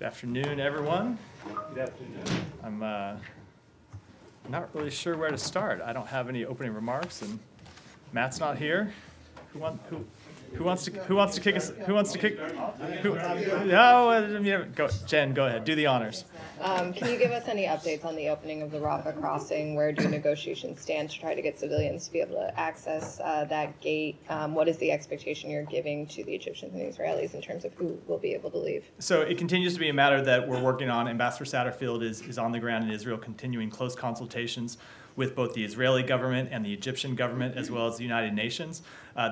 Good afternoon, everyone. Good afternoon. I'm not really sure where to start. I don't have any opening remarks, and Matt's not here. Who wants to kick us? Who wants to kick? No, go, Jen. Go ahead. Do the honors. Can you give us any updates on the opening of the Rafah crossing? Where do negotiations stand to try to get civilians to be able to access that gate? What is the expectation you're giving to the Egyptians and Israelis in terms of who will be able to leave? So it continues to be a matter that we're working on. Ambassador Satterfield is on the ground in Israel, continuing close consultations with both the Israeli government and the Egyptian government, as well as the United Nations.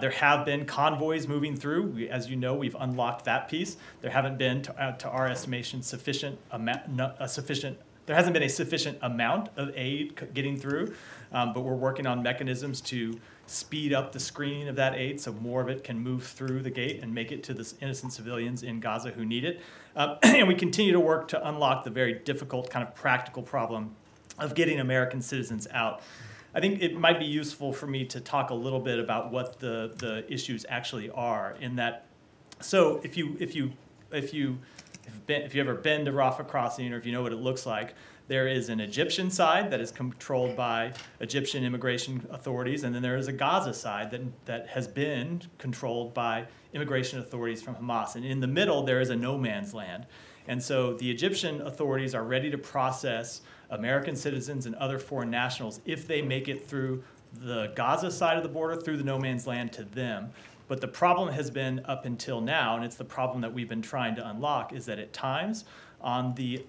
There have been convoys moving through. As you know, we've unlocked that piece. There haven't been, to our estimation, there hasn't been a sufficient amount of aid getting through, but we're working on mechanisms to speed up the screening of that aid so more of it can move through the gate and make it to the innocent civilians in Gaza who need it. And we continue to work to unlock the very difficult kind of practical problem of getting American citizens out. I think it might be useful for me to talk a little bit about what the issues actually are. In that, so if you've ever been to Rafah Crossing, or if you know what it looks like, there is an Egyptian side that is controlled by Egyptian immigration authorities, and then there is a Gaza side that has been controlled by immigration authorities from Hamas. And in the middle, there is a no man's land. And so the Egyptian authorities are ready to process American citizens and other foreign nationals if they make it through the Gaza side of the border, through the no man's land to them. But the problem has been up until now, and it's the problem that we've been trying to unlock, is that at times on the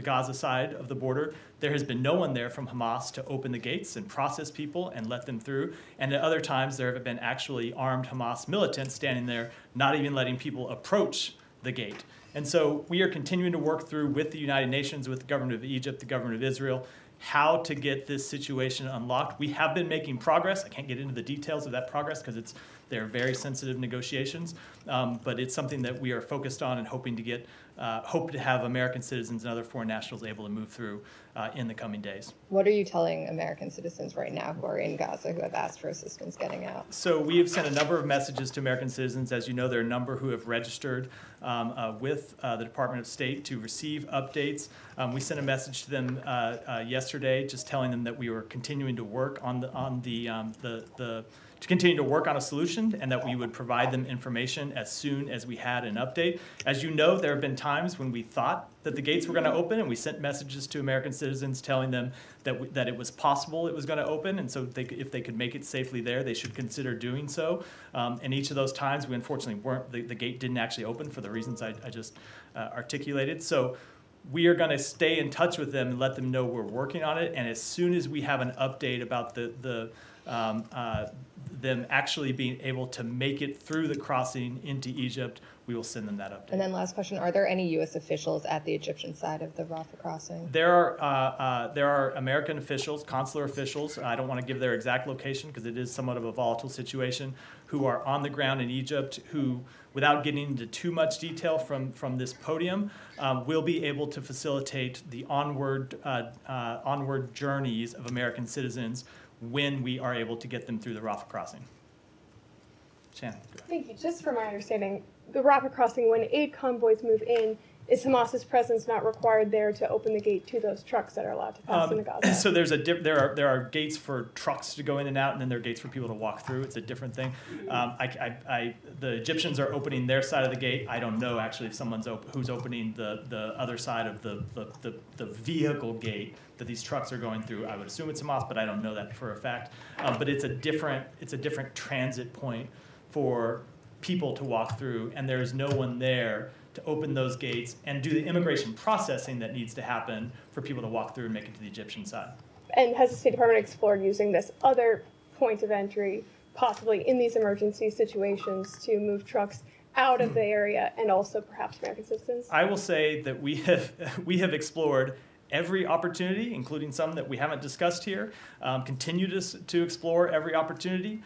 Gaza side of the border, there has been no one there from Hamas to open the gates and process people and let them through. And at other times, there have been actually armed Hamas militants standing there, not even letting people approach the gate. And so we are continuing to work through with the United Nations, with the government of Egypt, the government of Israel, how to get this situation unlocked. We have been making progress. I can't get into the details of that progress because they're very sensitive negotiations, but it's something that we are focused on and hoping to get, hope to have American citizens and other foreign nationals able to move through in the coming days. What are you telling American citizens right now who are in Gaza who have asked for assistance getting out? So we have sent a number of messages to American citizens. As you know, there are a number who have registered with the Department of State to receive updates. We sent a message to them yesterday, just telling them that we were continuing to work to continue to work on a solution, and that we would provide them information as soon as we had an update. As you know, there have been times when we thought that the gates were going to open, and we sent messages to American citizens telling them that it was possible it was going to open, and so if they could make it safely there, they should consider doing so. And each of those times, we unfortunately weren't. The gate didn't actually open for the reasons I just articulated. So we are going to stay in touch with them and let them know we're working on it. And as soon as we have an update about them actually being able to make it through the crossing into Egypt, we will send them that update. And then last question, are there any U.S. officials at the Egyptian side of the Rafah crossing? There are American officials, consular officials, I don't want to give their exact location because it is somewhat of a volatile situation, who are on the ground in Egypt, who, without getting into too much detail from this podium, will be able to facilitate the onward journeys of American citizens when we are able to get them through the Rafah crossing. Shannon. Thank you. Just from my understanding, the Rafah crossing, when aid convoys move in, is Hamas's presence not required there to open the gate to those trucks that are allowed to pass into Gaza? So there are gates for trucks to go in and out, and then there are gates for people to walk through. It's a different thing. The Egyptians are opening their side of the gate. I don't know actually if someone's who's opening the other side of the vehicle gate that these trucks are going through. I would assume it's Hamas, but I don't know that for a fact. But it's a different transit point for people to walk through, and there's no one there to open those gates and do the immigration processing that needs to happen for people to walk through and make it to the Egyptian side. And has the State Department explored using this other point of entry, possibly in these emergency situations, to move trucks out of the area and also perhaps American citizens? I will say that we have explored every opportunity, including some that we haven't discussed here. Continue to explore every opportunity.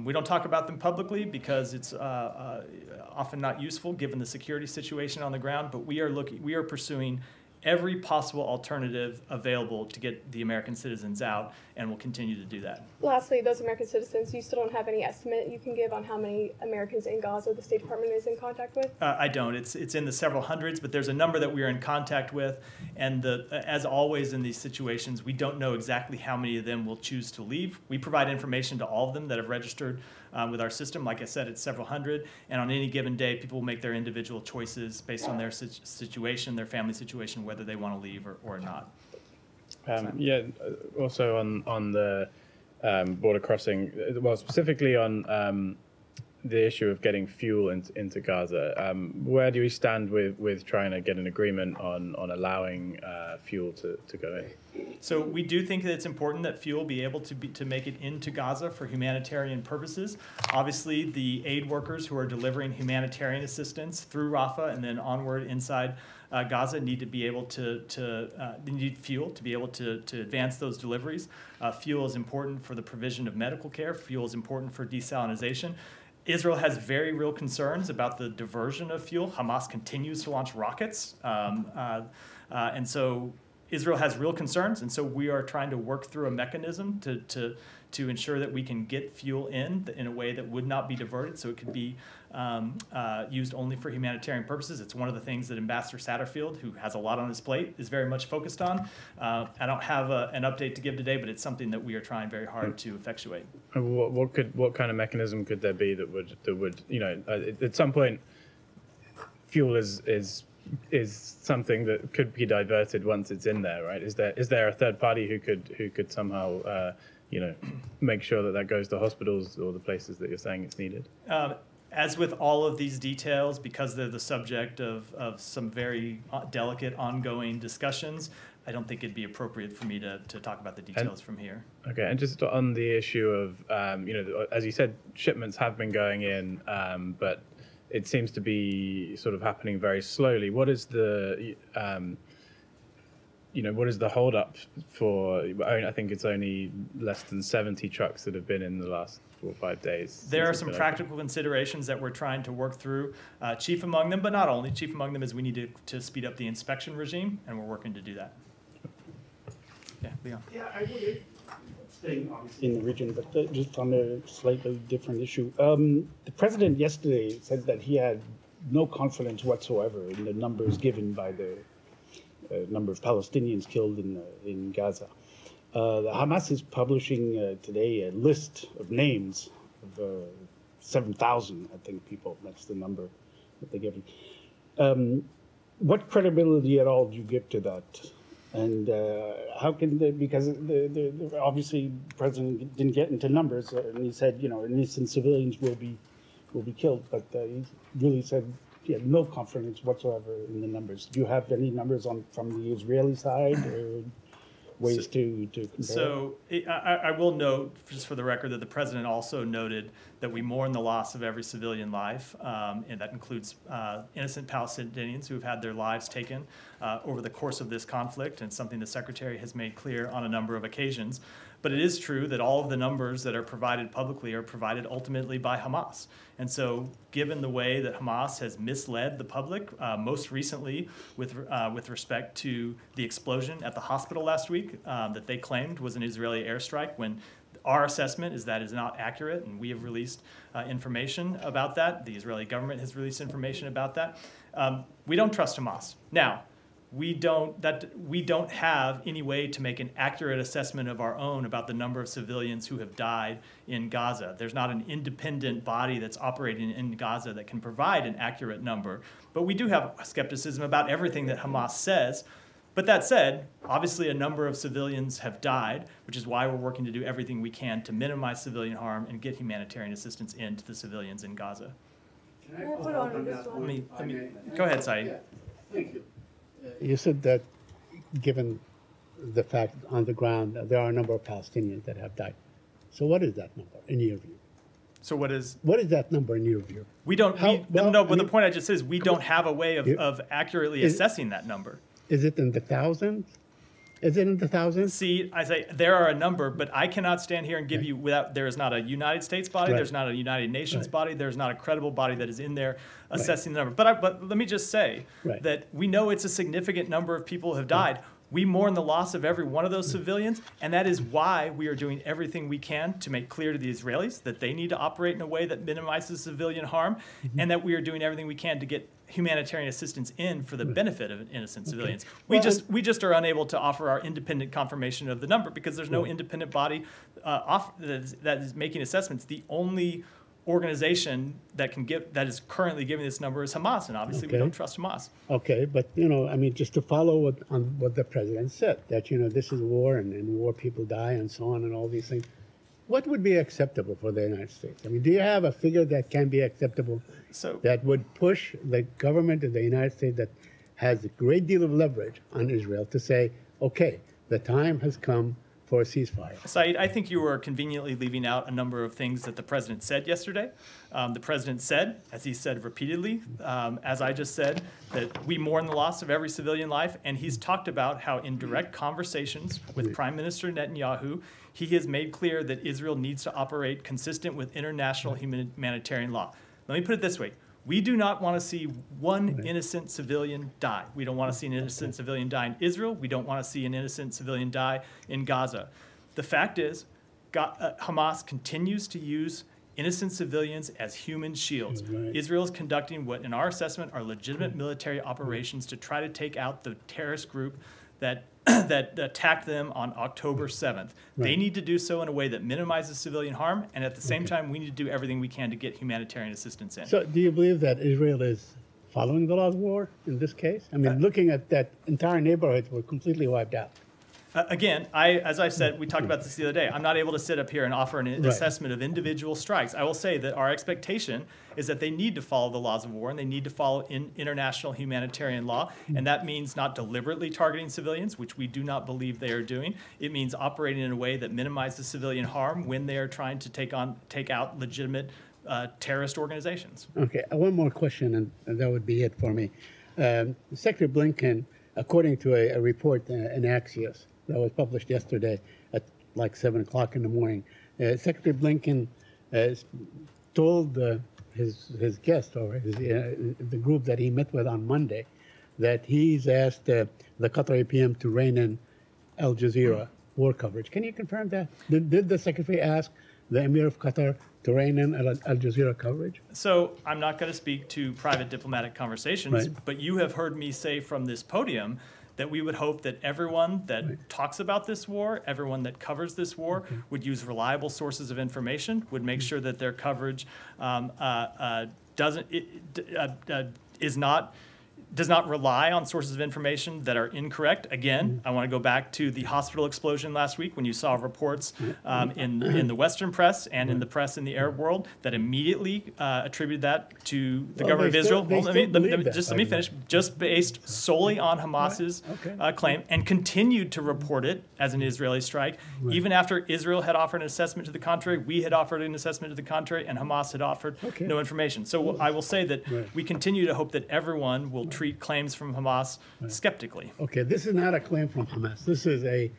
We don't talk about them publicly because it's often not useful given the security situation on the ground, but we are pursuing every possible alternative available to get the American citizens out, and we'll continue to do that. Lastly, those American citizens, you still don't have any estimate you can give on how many Americans in Gaza the State Department is in contact with? I don't. It's in the several hundreds, but there's a number that we are in contact with. And as always in these situations, we don't know exactly how many of them will choose to leave. We provide information to all of them that have registered with our system. Like I said, it's several hundred. And on any given day, people will make their individual choices based on their situation, their family situation, whether they want to leave or not. Also on the border crossing, well, specifically on the issue of getting fuel into Gaza, where do we stand with trying to get an agreement on allowing fuel to go in? So we do think that it's important that fuel be able to make it into Gaza for humanitarian purposes. Obviously, the aid workers who are delivering humanitarian assistance through Rafah and then onward inside Gaza need to be able they need fuel to be able to advance those deliveries. Fuel is important for the provision of medical care. Fuel is important for desalinization. Israel has very real concerns about the diversion of fuel. Hamas continues to launch rockets. And so Israel has real concerns, and so we are trying to work through a mechanism to ensure that we can get fuel in a way that would not be diverted, so it could be used only for humanitarian purposes. It's one of the things that Ambassador Satterfield, who has a lot on his plate, is very much focused on. I don't have an update to give today, but it's something that we are trying very hard to effectuate. What kind of mechanism could there be that would at some point fuel is something that could be diverted once it's in there, right? Is there a third party who could somehow make sure that goes to hospitals or the places that you're saying it's needed? As with all of these details, because they're the subject of some very delicate ongoing discussions, I don't think it'd be appropriate for me to talk about the details from here. Okay, and just on the issue of, as you said, shipments have been going in, but it seems to be sort of happening very slowly. What is the, what is the holdup for? I think it's only less than 70 trucks that have been in the last 4 or 5 days. There are some practical considerations that we're trying to work through. Chief among them, but not only. Chief among them is we need to speed up the inspection regime, and we're working to do that. Yeah, Leon. Yeah, I would. Staying obviously in the region, but just on a slightly different issue. The president yesterday said that he had no confidence whatsoever in the numbers given by the number of Palestinians killed in Gaza. The Hamas is publishing today a list of names of 7,000, I think, people. That's the number that they're giving. What credibility at all do you give to that? And how can they, because obviously the president didn't get into numbers, and he said, innocent civilians will be killed, but he really said he had no confidence whatsoever in the numbers. Do you have any numbers from the Israeli side, or ways to compare? So I will note, just for the record, that the president also noted that we mourn the loss of every civilian life, and that includes innocent Palestinians who have had their lives taken over the course of this conflict, and something the secretary has made clear on a number of occasions. But it is true that all of the numbers that are provided publicly are provided ultimately by Hamas. And so given the way that Hamas has misled the public, most recently with respect to the explosion at the hospital last week that they claimed was an Israeli airstrike, when our assessment is that is not accurate, and we have released information about that. The Israeli government has released information about that. We don't trust Hamas. Now, we don't have any way to make an accurate assessment of our own about the number of civilians who have died in Gaza. There's not an independent body that's operating in Gaza that can provide an accurate number. But we do have skepticism about everything that Hamas says. But that said, obviously a number of civilians have died, which is why we're working to do everything we can to minimize civilian harm and get humanitarian assistance into the civilians in Gaza. Can I follow up on that one? Let me go ahead, Saeed. Yeah, thank you. You said that given the fact on the ground, there are a number of Palestinians that have died. So what is that number in your view? So what is that number in your view? We don't. The point I just said is we don't have a way of accurately is, assessing that number. Is it in the thousands? Is it in the thousands? See, I say there are a number, but I cannot stand here and give you without. There is not a United States body. Right. There's not a United Nations Right. body. There's not a credible body that is in there assessing the number. But let me just say Right. that we know it's a significant number of people have died. We mourn the loss of every one of those civilians, and that is why we are doing everything we can to make clear to the Israelis that they need to operate in a way that minimizes civilian harm, and that we are doing everything we can to get humanitarian assistance in for the benefit of innocent civilians. We just are unable to offer our independent confirmation of the number because there's no independent body that is making assessments. The only organization that is currently giving this number is Hamas, and obviously we Okay. don't trust Hamas. Okay, but I mean, just to follow what the president said, that this is war and in war people die and so on and all these things. What would be acceptable for the United States? I mean, do you have a figure that can be acceptable So that would push the government of the United States that has a great deal of leverage on Israel to say, okay, the time has come for a ceasefire? Saeed, I think you are conveniently leaving out a number of things that the president said yesterday. The president said, as he said repeatedly, as I just said, that we mourn the loss of every civilian life, and he's talked about how in direct conversations with Prime Minister Netanyahu, he has made clear that Israel needs to operate consistent with international humanitarian law. Let me put it this way. We do not want to see one innocent civilian die. We don't want to see an innocent civilian die in Israel. We don't want to see an innocent civilian die in Gaza. The fact is, Hamas continues to use innocent civilians as human shields. Right. Israel is conducting what, in our assessment, are legitimate military operations to try to take out the terrorist group that that attacked them on October 7th. They Right. need to do so in a way that minimizes civilian harm, and at the same time, we need to do everything we can to get humanitarian assistance in. So do you believe that Israel is following the laws of war in this case? I mean, looking at that entire neighborhoods were completely wiped out. Again, as I said, we talked about this the other day. I'm not able to sit up here and offer an assessment of individual strikes. I will say that our expectation is that they need to follow the laws of war and they need to follow international humanitarian law. And that means not deliberately targeting civilians, which we do not believe they are doing. It means operating in a way that minimizes civilian harm when they are trying to take out legitimate terrorist organizations. Okay, one more question, and that would be it for me. Secretary Blinken, according to a report in Axios that was published yesterday at like 7 o'clock in the morning, Secretary Blinken told his guest or the group that he met with on Monday that he's asked the Qatari PM to rein in Al Jazeera war coverage. Can you confirm that? Did the Secretary ask the Emir of Qatar to rein in Al Jazeera coverage? So I'm not going to speak to private diplomatic conversations, Right. but you have heard me say from this podium that we would hope that everyone that talks about this war, everyone that covers this war, would use reliable sources of information, would make sure that their coverage does not rely on sources of information that are incorrect. Again, I want to go back to the hospital explosion last week when you saw reports in the Western press and in the press in the Arab world that immediately attributed that to the government of they Israel. still- Well, they let me still believe that, just let me finish. Just based solely on Hamas's claim, and continued to report it as an Israeli strike, even after Israel had offered an assessment to the contrary, we had offered an assessment to the contrary, and Hamas had offered no information. So I will say that we continue to hope that everyone will treat claims from Hamas skeptically. Okay, this is not a claim from Hamas. This is a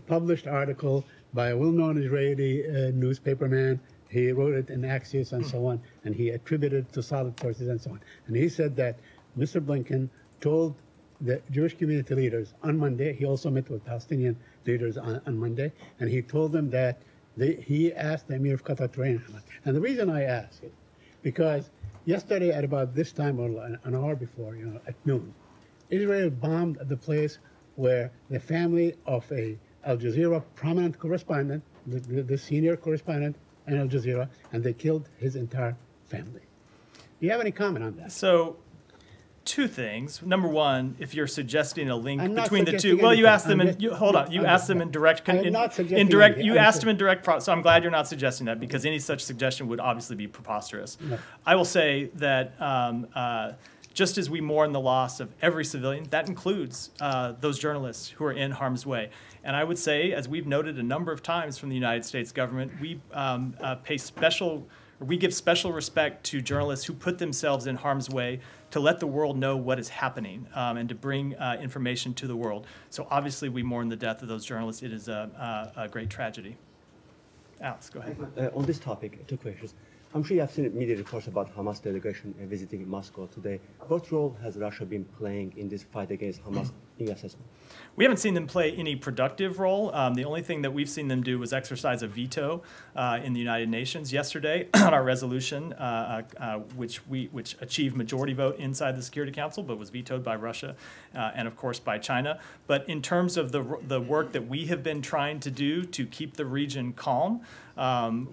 published article by a well-known Israeli newspaperman. He wrote it in Axios and so on, and he attributed it to solid sources and so on. And he said that Mr. Blinken told the Jewish community leaders on Monday, he also met with Palestinian leaders on Monday, and he told them that he asked the Emir of Qatar to rein Hamas. And the reason I ask it, because yesterday at about this time, or an hour before, at noon, Israel bombed the place where the family of a Al Jazeera prominent correspondent, the senior correspondent in Al Jazeera, and they killed his entire family. Do you have any comment on that? So, two things. Number one, if you're suggesting a link I'm not between the two, suggesting well, you anything. asked them I'm in. just- You, hold on, you asked them in direct. I am not suggesting in direct. anything. You I'm asked just- them in direct. So I'm glad you're not suggesting that because any such suggestion would obviously be preposterous. No. I will say that just as we mourn the loss of every civilian, that includes those journalists who are in harm's way. And I would say, as we've noted a number of times from the United States government, we pay special we give special respect to journalists who put themselves in harm's way to let the world know what is happening and to bring information to the world. So obviously we mourn the death of those journalists. It is a great tragedy. Alex, go ahead. On this topic, two questions. I'm sure you have seen media reports about Hamas delegation visiting Moscow today. What role has Russia been playing in this fight against Hamas in your assessment? We haven't seen them play any productive role. The only thing that we've seen them do was exercise a veto in the United Nations yesterday on our resolution, which achieved majority vote inside the Security Council, but was vetoed by Russia and, of course, by China. But in terms of the work that we have been trying to do to keep the region calm,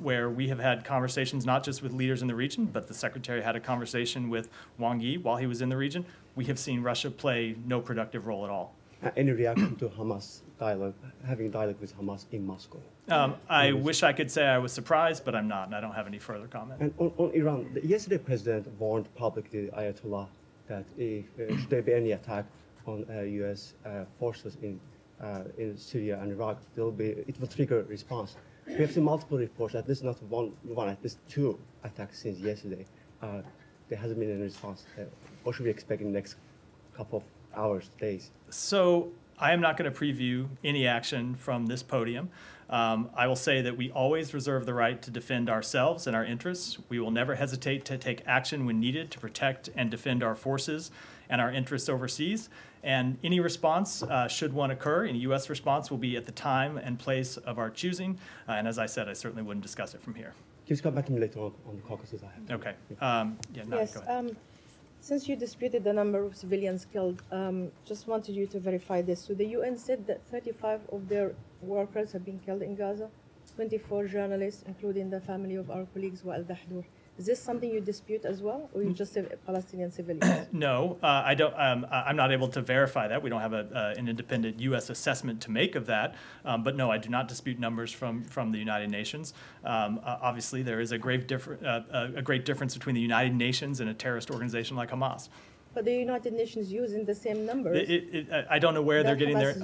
where we have had conversations not just with leaders in the region, but the Secretary had a conversation with Wang Yi while he was in the region, we have seen Russia play no productive role at all. Any reaction to Hamas dialogue, having dialogue with Hamas in Moscow? I wish I could say I was surprised, but I'm not, and I don't have any further comment. And on Iran, yesterday President warned publicly Ayatollah that if should there be any attack on U.S. Forces in Syria and Iraq, it will trigger a response. We have seen multiple reports, at least not one, at least two attacks since yesterday. There hasn't been any response. What should we expect in the next couple of hours, days? So I am not going to preview any action from this podium. I will say that we always reserve the right to defend ourselves and our interests. We will never hesitate to take action when needed to protect and defend our forces and our interests overseas. And any response, should one occur, any U.S. response will be at the time and place of our choosing. And as I said, I certainly wouldn't discuss it from here. Please come back to me later on the Caucasus. Okay. Yeah, no, yes. go ahead. Since you disputed the number of civilians killed, just wanted you to verify this. So the UN said that 35 of their workers have been killed in Gaza, 24 journalists, including the family of our colleagues, Wael Dahdour. Is this something you dispute as well, or you just say Palestinian civilians? No, I don't. I'm not able to verify that. We don't have an independent U.S. assessment to make of that. But no, I do not dispute numbers from the United Nations. Obviously, there is a great difference between the United Nations and a terrorist organization like Hamas. But the United Nations using the same numbers. I don't know where they're getting their. Hamas is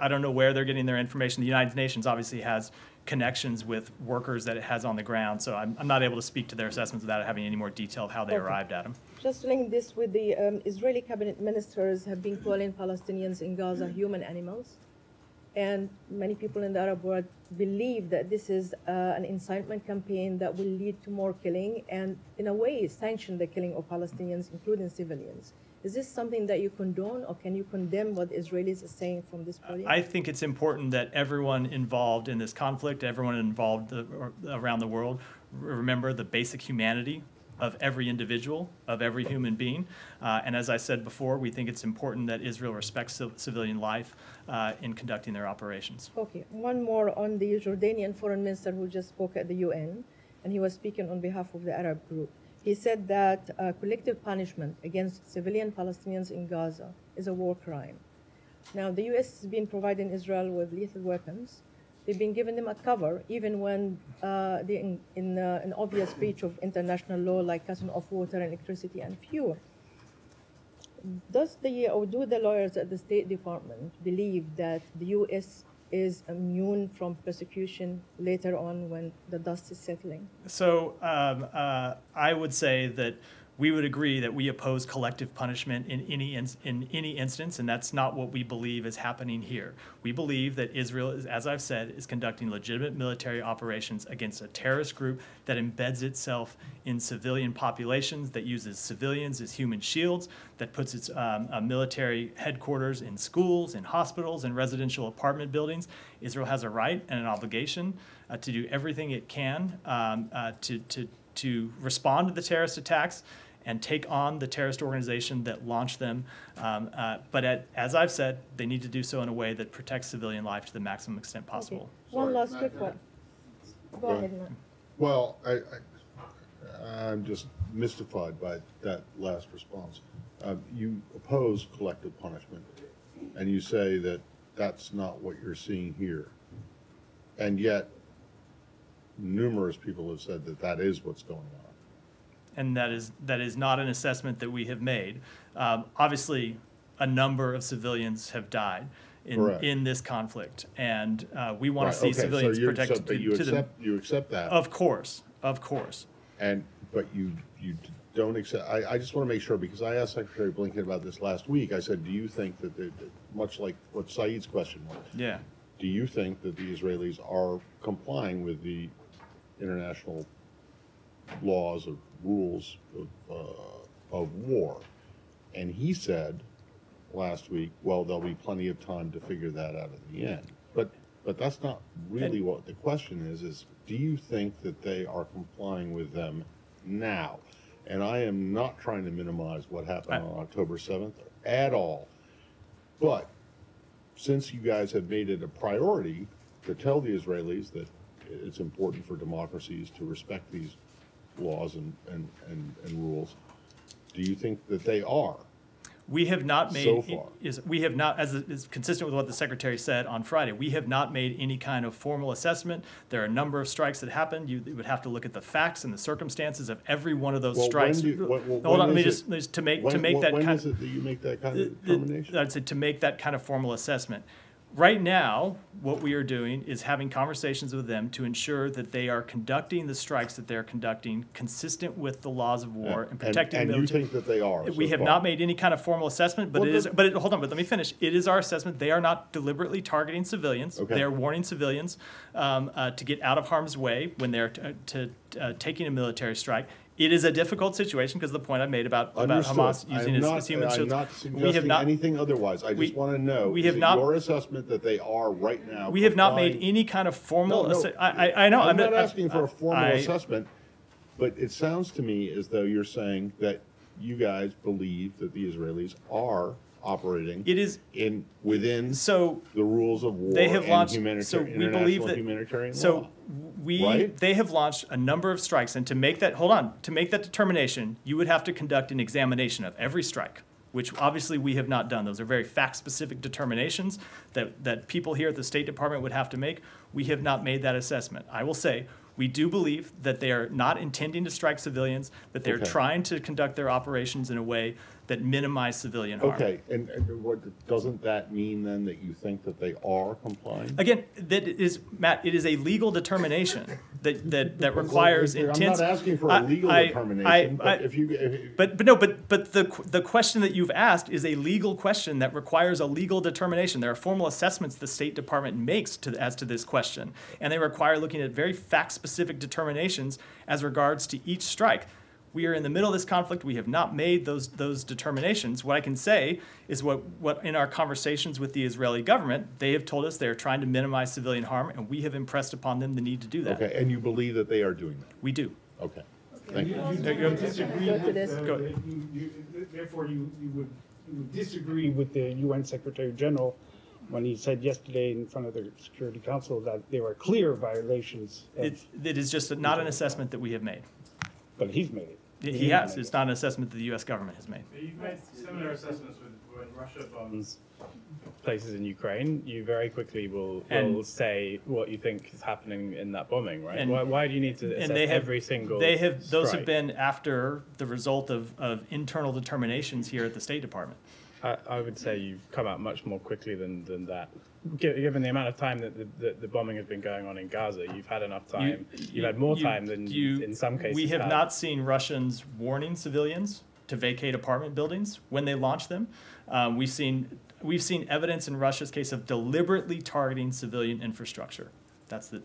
I don't know where they're getting their information. The United Nations obviously has connections with workers that it has on the ground, so I'm not able to speak to their assessments without having any more detail of how they arrived at them. Just link this with the Israeli cabinet ministers have been calling Palestinians in Gaza human animals, and many people in the Arab world believe that this is an incitement campaign that will lead to more killing and, in a way, sanction the killing of Palestinians, including civilians. Is this something that you condone, or can you condemn what Israelis are saying from this podium? I think it's important that everyone involved in this conflict, everyone involved around the world, remember the basic humanity of every individual, of every human being. And as I said before, we think it's important that Israel respects civilian life in conducting their operations. Okay, one more on the Jordanian foreign minister who just spoke at the UN, and he was speaking on behalf of the Arab group. He said that collective punishment against civilian Palestinians in Gaza is a war crime. Now, the U.S. has been providing Israel with lethal weapons. They've been giving them a cover, even when they're in an obvious breach of international law, like cutting off water, electricity, and fuel. Do the lawyers at the State Department believe that the U.S. is immune from persecution later on when the dust is settling? So I would say that we would agree that we oppose collective punishment in any instance, and that's not what we believe is happening here. We believe that Israel, as I've said, is conducting legitimate military operations against a terrorist group that embeds itself in civilian populations, that uses civilians as human shields, that puts its military headquarters in schools, in hospitals, in residential apartment buildings. Israel has a right and an obligation to do everything it can to respond to the terrorist attacks and take on the terrorist organization that launched them. But as I've said, they need to do so in a way that protects civilian life to the maximum extent possible. Okay. One last quick one. Go ahead, Matt. Well, I'm just mystified by that last response. You oppose collective punishment, and you say that that's not what you're seeing here. And yet, numerous people have said that that is what's going on. And that is not an assessment that we have made. Obviously, a number of civilians have died in this conflict, and we want to see civilians protected. You accept that. Of course. But you don't accept, I just want to make sure, because I asked Secretary Blinken about this last week. I said, do you think that, much like what Saeed's question was, Yeah. do you think that the Israelis are complying with the international laws of rules of war? And he said last week, well, there'll be plenty of time to figure that out at the end. But that's not really what the question is do you think that they are complying with them now? And I am not trying to minimize what happened on October 7th at all. But since you guys have made it a priority to tell the Israelis that it's important for democracies to respect these laws and rules, do you think that they are? We have not made, So far. we have not, as is consistent with what the Secretary said on Friday, we have not made any kind of formal assessment. There are a number of strikes that happened. You would have to look at the facts and the circumstances of every one of those Well, strikes. Hold on, let me just to make that When kind is it that you make that kind of determination? I'd say to make that kind of formal assessment. Right now, what we are doing is having conversations with them to ensure that they are conducting the strikes that they're conducting consistent with the laws of war and protecting And you military. think that they are? We so have far? not made any kind of formal assessment, but Well, it is. the- But hold on, but let me finish. It is our assessment. They are not deliberately targeting civilians. Okay. They are warning civilians to get out of harm's way when they're taking a military strike. It is a difficult situation because the point I made about Understood. Hamas using I'm its human I'm shields. not We have suggesting not. anything otherwise. I we- just want to know, we is have it not- your assessment that they are right now? We have not made complying? any kind of formal. No, I know. I'm not asking for a formal I- assessment, but it sounds to me as though you're saying that you guys believe that the Israelis are operating It is within so. the rules of war They have and launched. So humanitarian, we believe international that. humanitarian So law. we Right? they have launched a number of strikes, and to make that to make that determination, you would have to conduct an examination of every strike, which obviously we have not done. Those are very fact-specific determinations that people here at the State Department would have to make. We have not made that assessment. I will say. We do believe that they are not intending to strike civilians, that they're Okay. trying to conduct their operations in a way that minimize civilian harm. Okay, and what, doesn't that mean then that you think that they are complying? Again, that is, Matt, it is a legal determination that requires intense. I'm not asking for a legal determination, but if you, But the question that you've asked is a legal question that requires a legal determination. There are formal assessments the State Department makes as to this question, and they require looking at very fact-specific determinations as regards to each strike. We are in the middle of this conflict. We have not made those determinations. What I can say is what in our conversations with the Israeli government, they have told us they are trying to minimize civilian harm, and we have impressed upon them the need to do that. okay, and you believe that they are doing that? We do. Okay, thank you. Go to this. Therefore, you would disagree with the UN Secretary General when he said yesterday in front of the Security Council that there were clear violations. It is just not an assessment that we have made. But he's made it. He has. It's not an assessment that the U.S. government has made. You've made similar assessments when Russia bombs places in Ukraine. You very quickly will say what you think is happening in that bombing, right? And- Why do you need to assess every single Those have strike? been after the result of internal determinations here at the State Department. I would say you've come out much more quickly than that. Given the amount of time that the bombing has been going on in Gaza, you've had enough time. You've had more time than in some cases. We have not seen Russians warning civilians to vacate apartment buildings when they launch them. We've seen evidence in Russia's case of deliberately targeting civilian infrastructure.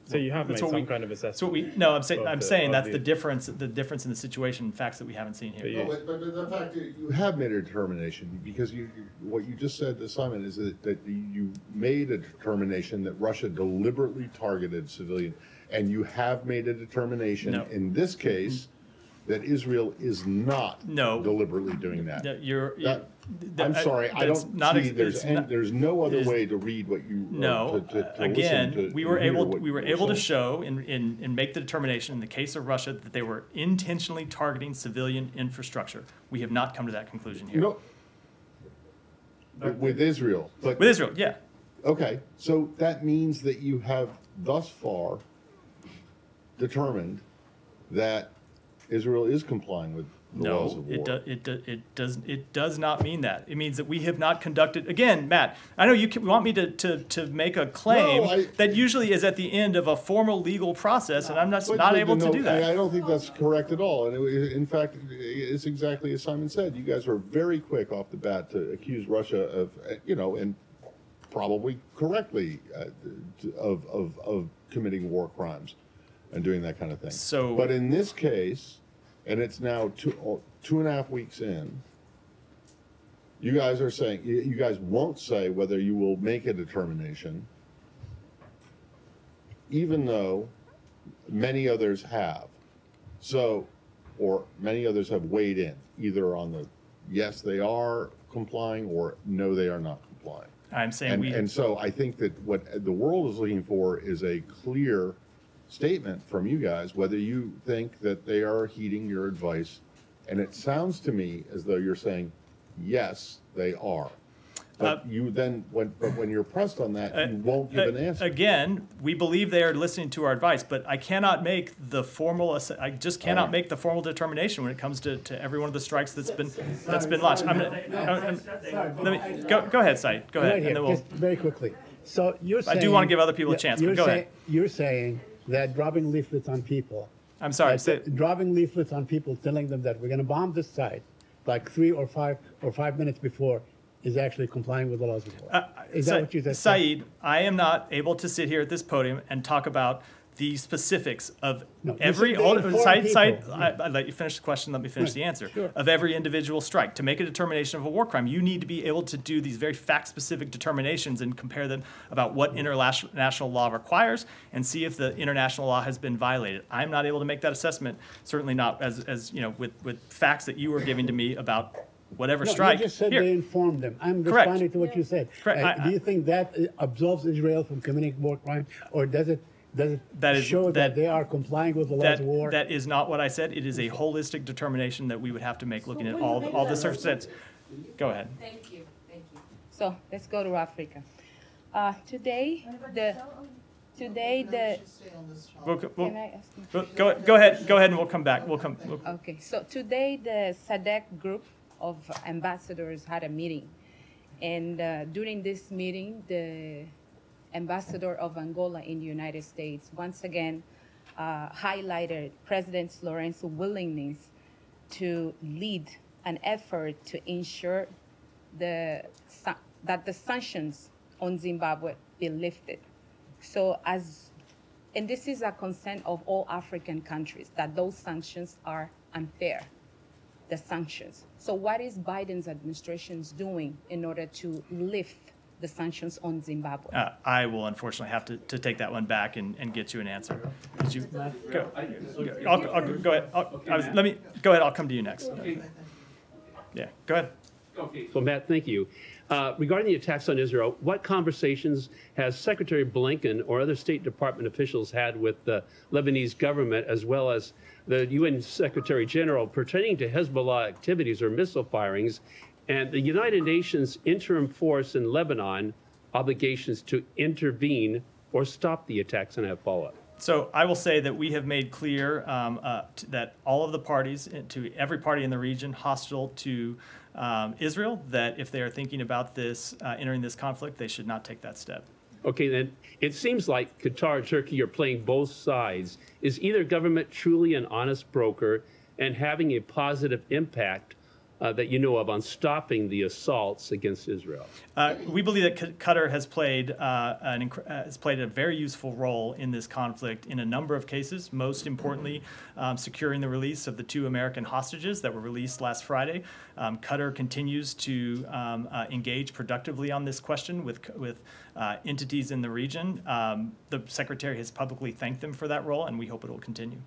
So you have made what some kind of assessment. I'm saying that's of the difference in the situation, facts that we haven't seen here. No, but the fact that you have made a determination, because what you just said to Simon is that you made a determination that Russia deliberately targeted civilian, and you have made a determination No. in this case that Israel is not deliberately doing that. I'm sorry, I don't see, there's no other way to read what you, again, we were able to show and make the determination in the case of Russia that they were intentionally targeting civilian infrastructure. We have not come to that conclusion here. With Israel. With Israel, yeah. Okay, so that means that you have thus far determined that Israel is complying with the laws No, of war. it does not mean that. It means that we have not conducted, again, Matt, I know you want me to make a claim No, that usually is at the end of a formal legal process, and I'm not But able to no, do that. I don't think that's correct at all. And in fact, it's exactly as Simon said. You guys were very quick off the bat to accuse Russia of, and probably correctly, of committing war crimes and doing that kind of thing. So- but in this case, and it's now 2.5 weeks in, you guys are saying, you guys won't say whether you will make a determination, even though many others have. So, or many others have weighed in, either on the yes, they are complying, or no, they are not complying. I'm saying And so I think that what the world is looking for is a clear statement from you guys, whether you think that they are heeding your advice. And it sounds to me as though you're saying, yes, they are. But you then, when you're pressed on that, you won't give an answer. Again, we believe they are listening to our advice, but I cannot make the formal. I just cannot make the formal determination when it comes to every one of the strikes that's been launched. Let me go ahead, Said. Go ahead, Right here, and then we'll. just very quickly. So you're saying, I do want to give other people a chance, but go ahead. You're saying that dropping leaflets on people, I'm sorry. dropping leaflets on people, telling them that we're going to bomb this site, like 3 or 5 minutes before, is actually complying with the laws of war. Is that what you just said? Said, I am not able to sit here at this podium and talk about the specifics of No, every. you said they inform Said, people. I let you finish the question. Let me finish Right, the answer. sure. Of every individual strike, to make a determination of a war crime, you need to be able to do these very fact-specific determinations and compare them about what international law requires and see if the international law has been violated. I'm not able to make that assessment. Certainly not as with facts that you were giving to me about whatever No, strike. you just said Here. they informed them. I'm Correct. responding to what you said. Correct. Do you think that absolves Israel from committing war crime, or does it That is- show that that- they are complying with the laws of war? That is not what I said. It is a holistic determination that we would have to make looking at all the circumstances. Go ahead. Thank you. So let's go to Africa. Today the We'll, can I ask you? go ahead, and we'll come back. Okay, so today the SADC group of ambassadors had a meeting. And during this meeting, the ambassador of Angola in the United States once again highlighted President Lourenço's willingness to lead an effort to ensure that the sanctions on Zimbabwe be lifted. So and this is a concern of all African countries, that those sanctions are unfair, the sanctions. So what is Biden's administration doing in order to lift the sanctions on Zimbabwe? I will unfortunately have to take that one back and get you an answer. Did you go? I'll go ahead. Let me go ahead. I'll come to you next. Yeah, go ahead. Okay, so Matt, thank you. Regarding the attacks on Israel, what conversations has Secretary Blinken or other State Department officials had with the Lebanese government, as well as the UN Secretary General, pertaining to Hezbollah activities or missile firings, and the United Nations interim force in Lebanon obligations to intervene or stop the attacks and have follow-up? So I will say that we have made clear that all of the parties, to every party in the region hostile to Israel, that if they are thinking about this, entering this conflict, they should not take that step. Okay, then it seems like Qatar and Turkey are playing both sides. Is either government truly an honest broker and having a positive impact that you know of on stopping the assaults against Israel? We believe that Qatar has played a very useful role in this conflict in a number of cases, most importantly securing the release of the 2 American hostages that were released last Friday. Qatar continues to engage productively on this question with entities in the region. The Secretary has publicly thanked them for that role, and we hope it will continue.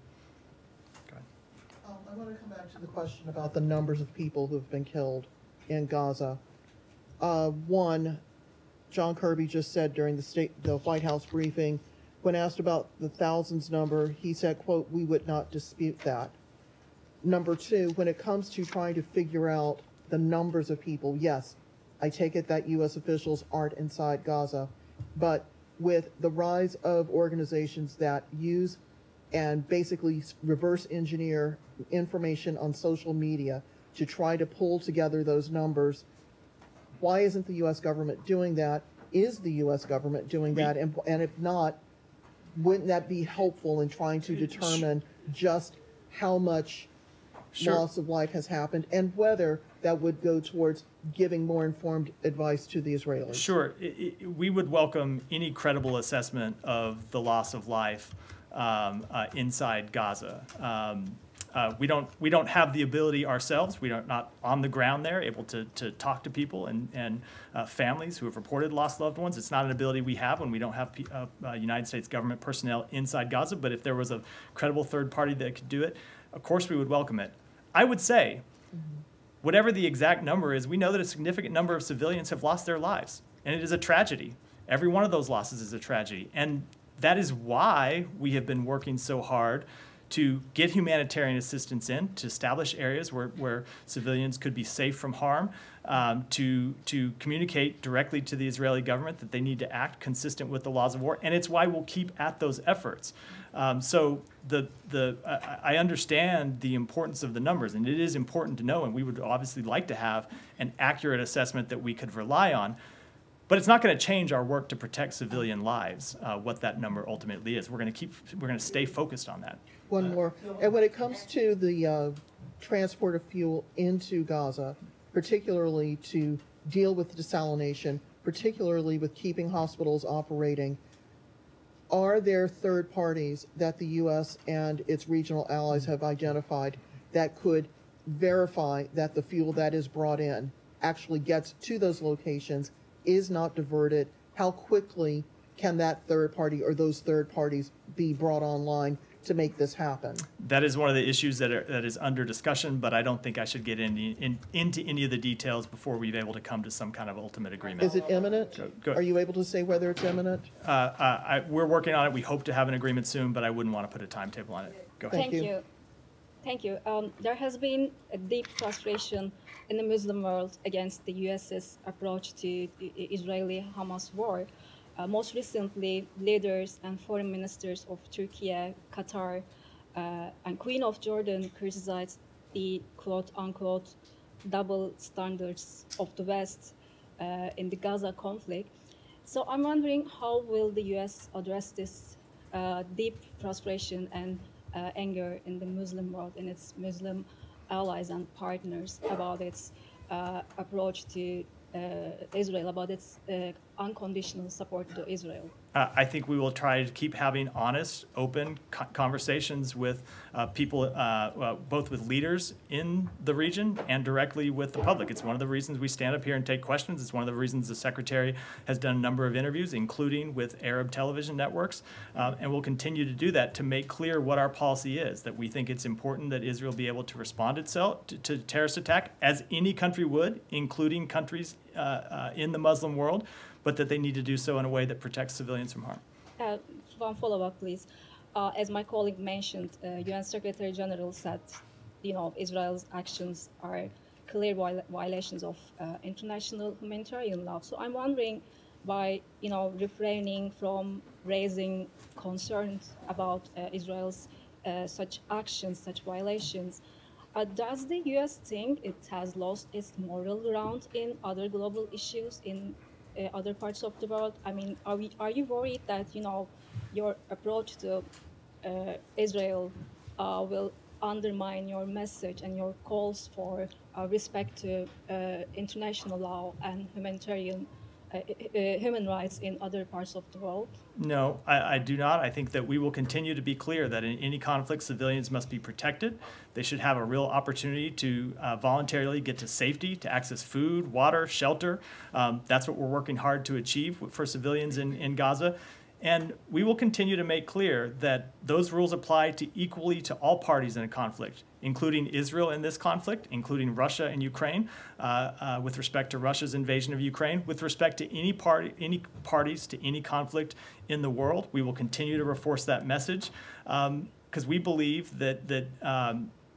I want to come back to the question about the numbers of people who have been killed in Gaza. One, John Kirby just said during the White House briefing, when asked about the thousands number, he said, quote, "We would not dispute that." Number two, when it comes to trying to figure out the numbers of people, yes, I take it that U.S. officials aren't inside Gaza, but with the rise of organizations that use and basically reverse engineer information on social media to try to pull together those numbers. Why isn't the U.S. government doing that? Is the U.S. government doing that? And if not, wouldn't that be helpful in trying to determine just how much loss of life has happened and whether that would go towards giving more informed advice to the Israelis? Sure. We would welcome any credible assessment of the loss of life inside Gaza. We don't have the ability ourselves. We are not on the ground there, able to talk to people and families who have reported lost loved ones. It's not an ability we have when we don't have United States government personnel inside Gaza. But if there was a credible third party that could do it, of course we would welcome it. I would say, whatever the exact number is, we know that a significant number of civilians have lost their lives, and it is a tragedy. Every one of those losses is a tragedy, and that is why we have been working so hard to get humanitarian assistance in, to establish areas where civilians could be safe from harm, to communicate directly to the Israeli government that they need to act consistent with the laws of war, and it's why we'll keep at those efforts. So I understand the importance of the numbers, and it is important to know, and we would obviously like to have an accurate assessment that we could rely on. But it's not going to change our work to protect civilian lives, what that number ultimately is. We're going to stay focused on that. One more. And when it comes to the transport of fuel into Gaza, particularly to deal with desalination, particularly with keeping hospitals operating, are there third parties that the U.S. and its regional allies have identified that could verify that the fuel that is brought in actually gets to those locations, is not diverted? How quickly can that third party or those third parties be brought online to make this happen? That is one of the issues that is under discussion, but I don't think I should get into any of the details before we've been able to come to some kind of ultimate agreement. Is it imminent? Are you able to say whether it's imminent? We're working on it. We hope to have an agreement soon, but I wouldn't want to put a timetable on it. Go ahead. Thank you. There has been a deep frustration in the Muslim world against the U.S.'s approach to the Israeli-Hamas war. Most recently, leaders and foreign ministers of Turkey, Qatar, and Queen of Jordan criticized the quote-unquote double standards of the West in the Gaza conflict. So I'm wondering, how will the U.S. address this deep frustration and anger in the Muslim world and its Muslim allies and partners about its approach to Israel, about its unconditional support to Israel? I think we will try to keep having honest, open conversations with people, both with leaders in the region and directly with the public. It's one of the reasons we stand up here and take questions. It's one of the reasons the Secretary has done a number of interviews, including with Arab television networks, and we'll continue to do that to make clear what our policy is, that we think it's important that Israel be able to respond itself to terrorist attack, as any country would, including countries in the Muslim world, but that they need to do so in a way that protects civilians from harm. One follow-up, please. As my colleague mentioned, UN Secretary General said, Israel's actions are clear violations of international humanitarian law. So I'm wondering, by refraining from raising concerns about Israel's such actions, such violations, does the U.S. think it has lost its moral ground in other global issues, in other parts of the world? I mean, are you worried that your approach to Israel will undermine your message and your calls for respect to international law and human rights in other parts of the world? No, I do not. I think that we will continue to be clear that in any conflict, civilians must be protected. They should have a real opportunity to voluntarily get to safety, to access food, water, shelter. That's what we're working hard to achieve for civilians in Gaza. And we will continue to make clear that those rules apply equally to all parties in a conflict, including Israel in this conflict, including Russia and Ukraine, with respect to Russia's invasion of Ukraine, with respect to any parties to any conflict in the world. We will continue to reinforce that message because we believe that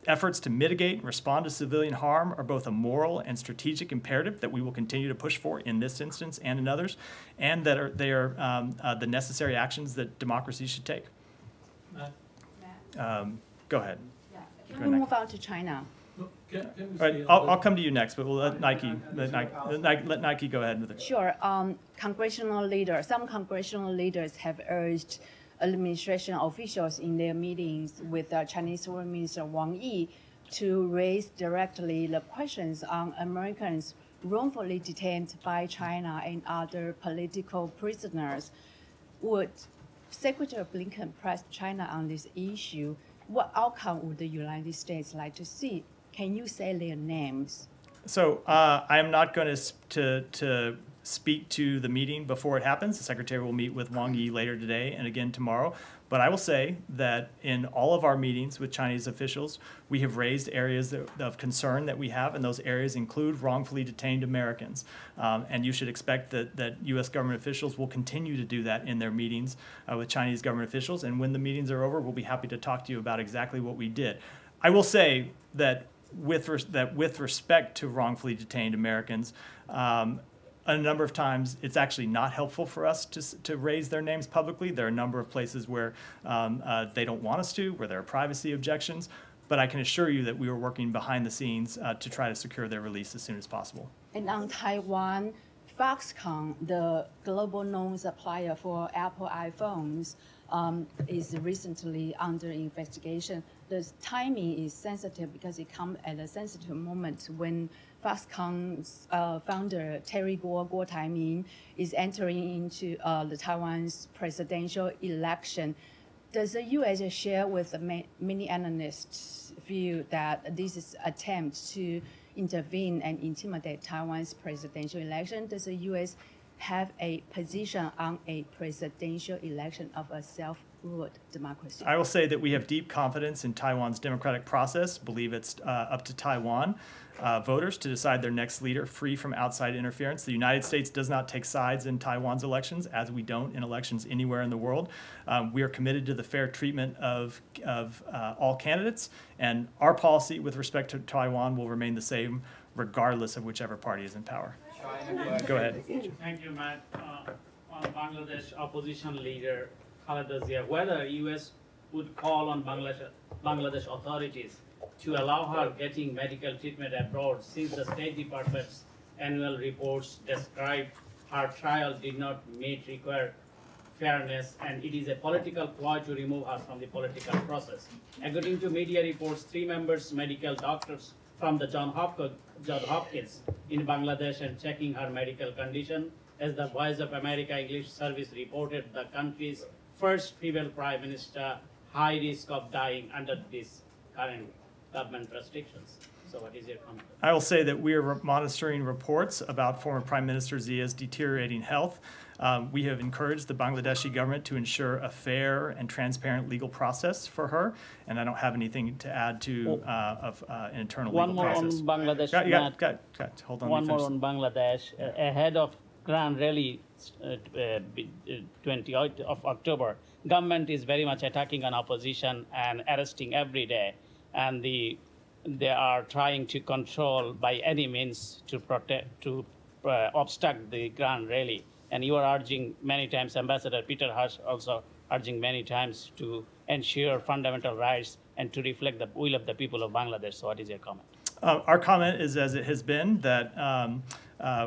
efforts to mitigate and respond to civilian harm are both a moral and strategic imperative that we will continue to push for in this instance and in others, and that they are the necessary actions that democracy should take. Go ahead. Yeah, Can we move on to China? All right, I'll come to you next, but we'll let Nike go ahead with it. Sure. Some congressional leaders have urged administration officials in their meetings with Chinese Foreign Minister Wang Yi to raise directly the questions on Americans wrongfully detained by China and other political prisoners. Would Secretary Blinken press China on this issue? What outcome would the United States like to see? Can you say their names? So I am not going to speak to the meeting before it happens. The Secretary will meet with Wang Yi later today and again tomorrow. But I will say that in all of our meetings with Chinese officials, we have raised areas of concern that we have, and those areas include wrongfully detained Americans. And you should expect that U.S. government officials will continue to do that in their meetings with Chinese government officials. And when the meetings are over, we'll be happy to talk to you about exactly what we did. I will say that with respect to wrongfully detained Americans, a number of times it's actually not helpful for us to raise their names publicly. There are a number of places where they don't want us to, where there are privacy objections. But I can assure you that we are working behind the scenes to try to secure their release as soon as possible. And on Taiwan, Foxconn, the global known supplier for Apple iPhones, is recently under investigation. The timing is sensitive because it comes at a sensitive moment when Foxconn's founder, Terry Guo Taiming, is entering into the Taiwan's presidential election. Does the U.S. share with many analysts' view that this is an attempt to intervene and intimidate Taiwan's presidential election? Does the U.S. have a position on a presidential election of a self-ruled democracy? I will say that we have deep confidence in Taiwan's democratic process, believe it's up to Taiwan voters to decide their next leader free from outside interference. The United States does not take sides in Taiwan's elections, as we don't in elections anywhere in the world. We are committed to the fair treatment of all candidates, and our policy with respect to Taiwan will remain the same regardless of whichever party is in power. Go ahead. Thank you, Matt. On Bangladesh opposition leader Khaleda Zia, whether U.S. would call on Bangladesh authorities to allow her getting medical treatment abroad, since the State Department's annual reports describe her trial did not meet required fairness, and it is a political ploy to remove her from the political process. According to media reports, 3 members, medical doctors from the Johns Hopkins in Bangladesh, and checking her medical condition. As the Voice of America English service reported, the country's first female prime minister, high risk of dying under these current government restrictions. So what is your comment? I will say that we are monitoring reports about former Prime Minister Zia's deteriorating health. We have encouraged the Bangladeshi government to ensure a fair and transparent legal process for her, and I don't have anything to add to an internal legal process. One more on Bangladesh. Hold on. One more on Bangladesh. Ahead of Grand Rally 28th of October, government is very much attacking on opposition and arresting every day, and they are trying to control by any means to obstruct the Grand Rally. And you are urging many times, Ambassador Peter Hush also urging many times to ensure fundamental rights and to reflect the will of the people of Bangladesh. So what is your comment? Our comment is, as it has been, that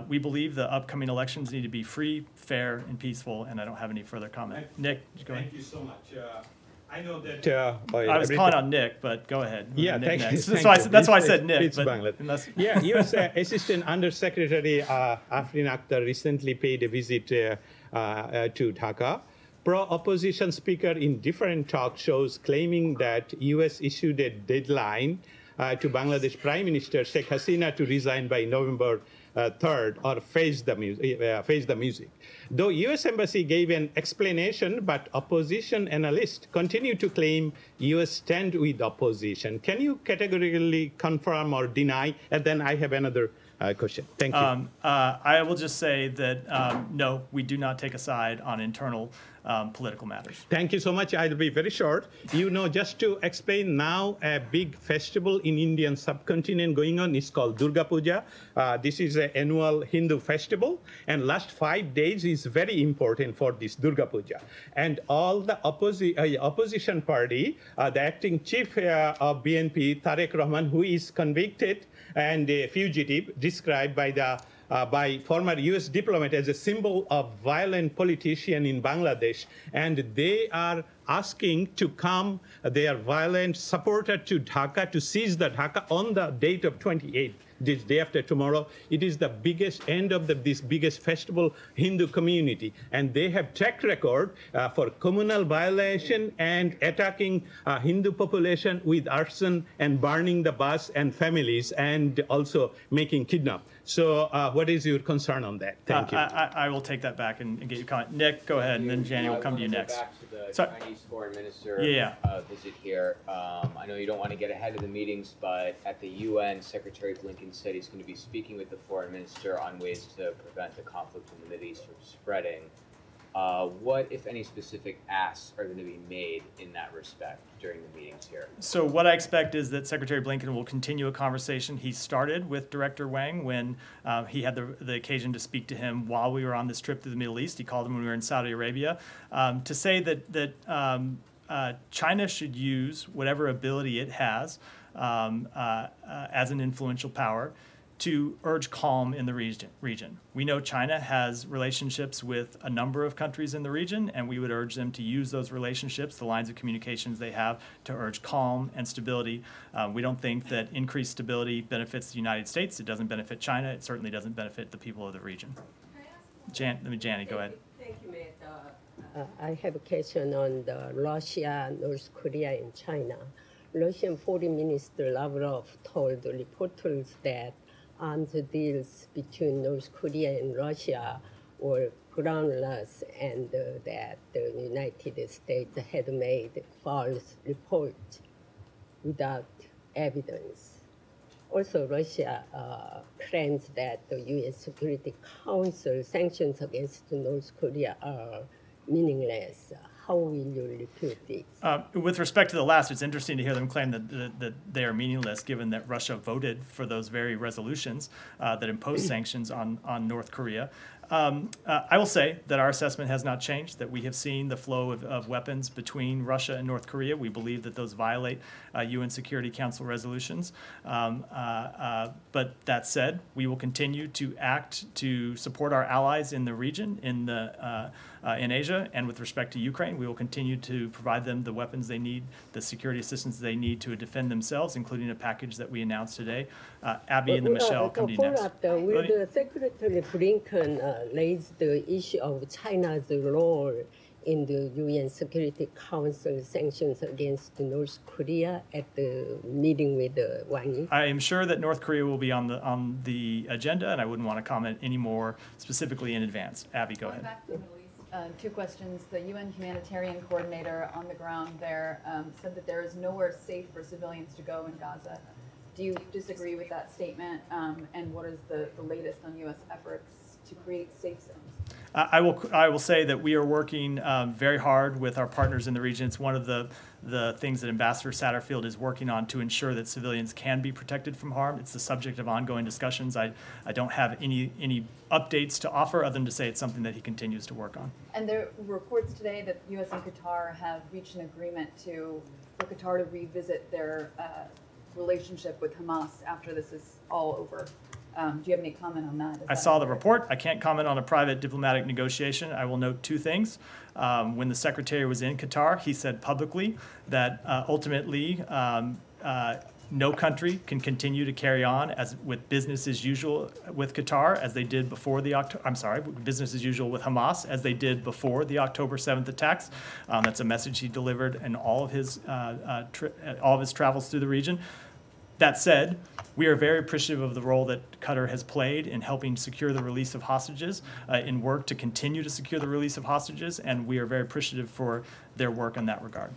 we believe the upcoming elections need to be free, fair, and peaceful, and I don't have any further comment. Nick, go ahead. Thank you so much. I know that... I was calling on Nick, but go ahead. Yeah, Nick thank you. That's why I said Nick. It's Bangladesh. Yeah, U.S. Assistant Undersecretary Afrin Akhtar recently paid a visit to Dhaka. Pro-opposition speaker in different talk shows claiming that U.S. issued a deadline to Bangladesh Prime Minister Sheikh Hasina to resign by November 3rd or face the music. Though U.S. Embassy gave an explanation, but opposition analysts continue to claim U.S. stand with opposition. Can you categorically confirm or deny? And then I have another question. Thank you. I will just say that no, we do not take a side on internal political matters. Thank you so much. I'll be very short. You know, just to explain now, a big festival in Indian subcontinent going on is called Durga Puja. This is an annual Hindu festival, and last 5 days is very important for this Durga Puja. And all the opposition party, the acting chief of BNP, Tariq Rahman, who is convicted and a fugitive, described by former US diplomat as a symbol of violent politician in Bangladesh. And they are asking to come, they are violent supporter to Dhaka, to seize the Dhaka on the date of 28th. This day after tomorrow. It is the biggest end of this biggest festival Hindu community, and they have track record for communal violation and attacking Hindu population with arson and burning the bus and families, and also making kidnap. So what is your concern on that? Thank you. I will take that back and get your comment. Nick, go ahead, and then Jani will come to you next. Back to the Sorry. Chinese foreign minister visit here. I know you don't want to get ahead of the meetings, but at the UN, Secretary Blinken said he's going to be speaking with the foreign minister on ways to prevent the conflict in the Mideast from spreading. What, if any, specific asks are going to be made in that respect during the meetings here? So what I expect is that Secretary Blinken will continue a conversation he started with Director Wang when he had the occasion to speak to him while we were on this trip to the Middle East. He called him when we were in Saudi Arabia to say that China should use whatever ability it has as an influential power to urge calm in the region. We know China has relationships with a number of countries in the region, and we would urge them to use those relationships, the lines of communications they have, to urge calm and stability. We don't think that increased stability benefits the United States. It doesn't benefit China. It certainly doesn't benefit the people of the region. Jani, go ahead. Thank you, Matt. I have a question on the Russia, North Korea, and China. Russian Foreign Minister Lavrov told reporters that arms deals between North Korea and Russia were groundless, and that the United States had made false reports without evidence. Also, Russia claims that the U.S. Security Council sanctions against North Korea are meaningless. How will you refute this? With respect to the last, it's interesting to hear them claim that they are meaningless, given that Russia voted for those very resolutions that impose sanctions on North Korea. I will say that our assessment has not changed, that we have seen the flow of weapons between Russia and North Korea. We believe that those violate UN Security Council resolutions. But that said, we will continue to act to support our allies in the region, in Asia, and with respect to Ukraine, we will continue to provide them the weapons they need, the security assistance they need to defend themselves, including a package that we announced today. Abby and then Michelle, come to you next. Will the Secretary Blinken raise the issue of China's role in the UN Security Council sanctions against North Korea at the meeting with Wang Yi? I am sure that North Korea will be on the agenda, and I wouldn't want to comment any more specifically in advance. Abby, go ahead. Back to the Middle East. Two questions. The UN humanitarian coordinator on the ground there said that there is nowhere safe for civilians to go in Gaza. Do you disagree with that statement? And what is the latest on U.S. efforts to create safe zones? I will say that we are working very hard with our partners in the region. It's one of the things that Ambassador Satterfield is working on to ensure that civilians can be protected from harm. It's the subject of ongoing discussions. I don't have any updates to offer other than to say it's something that he continues to work on. And there were reports today that U.S. and Qatar have reached an agreement for Qatar to revisit their relationship with Hamas after this is all over. Do you have any comment on that? I saw the report. I can't comment on a private diplomatic negotiation. I will note two things. When the secretary was in Qatar, he said publicly that ultimately no country can continue to carry on with business as usual with Qatar as they did before business as usual with Hamas as they did before the October 7th attacks. That's a message he delivered in all of his travels through the region. That said, we are very appreciative of the role that Qatar has played in helping secure the release of hostages, in work to continue to secure the release of hostages, and we are very appreciative for their work in that regard.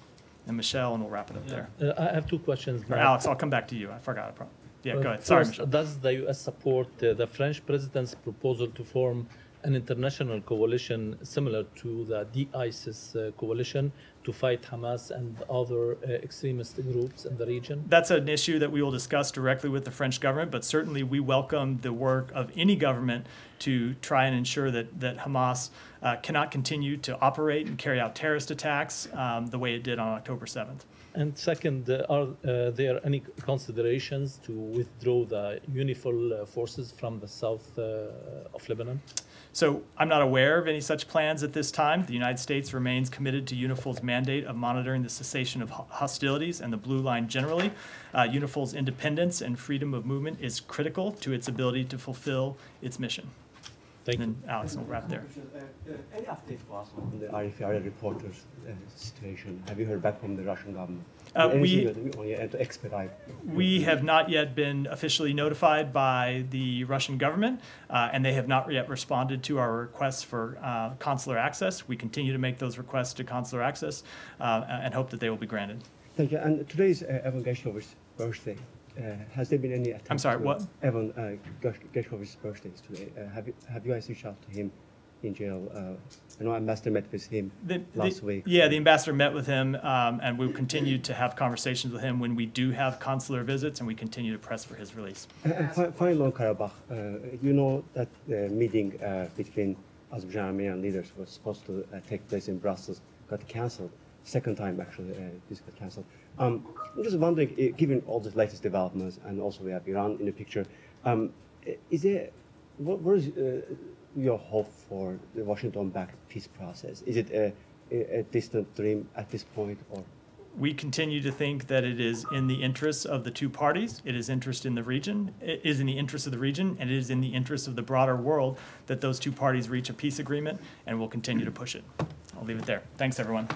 And Michelle, and we'll wrap it up there. I have two questions. Or Alex, I'll come back to you. I forgot. Yeah, go ahead. Sorry, First, Michelle. does the U.S. support the French president's proposal to form an international coalition similar to the de-ISIS coalition to fight Hamas and other extremist groups in the region? That's an issue that we will discuss directly with the French government, but certainly we welcome the work of any government to try and ensure that Hamas cannot continue to operate and carry out terrorist attacks the way it did on October 7th. And second, are there any considerations to withdraw the UNIFIL forces from the south of Lebanon? So I'm not aware of any such plans at this time. The United States remains committed to UNIFIL's mandate of monitoring the cessation of hostilities and the Blue Line generally. UNIFIL's independence and freedom of movement is critical to its ability to fulfill its mission. Thank you. And Alex will wrap there. Any update for us on the RFI reporters situation? Have you heard back from the Russian government? To expedite? We have not yet been officially notified by the Russian government, and they have not yet responded to our requests for consular access. We continue to make those requests to consular access and hope that they will be granted. Thank you. And today is Evan Gershover's birthday. Has there been any attempt? I'm sorry, what? Evan Gershover's birthday is today. Have you guys reached out to him in jail? I know Ambassador met with him last week. Yeah, the ambassador met with him, and we'll continue to have conversations with him when we do have consular visits, and we continue to press for his release. Finally, on Karabakh, you know that the meeting between Azerbaijan and Armenian leaders was supposed to take place in Brussels, got cancelled. Second time, actually, this got cancelled. I'm just wondering, given all the latest developments, and also we have Iran in the picture, is there, what is your hope for the Washington-backed peace process? Is it a distant dream at this point, or? We continue to think that it is in the interests of the two parties. It is interest in the region. It is in the interest of the region, and it is in the interest of the broader world that those two parties reach a peace agreement, and we'll continue to push it. I'll leave it there. Thanks, everyone.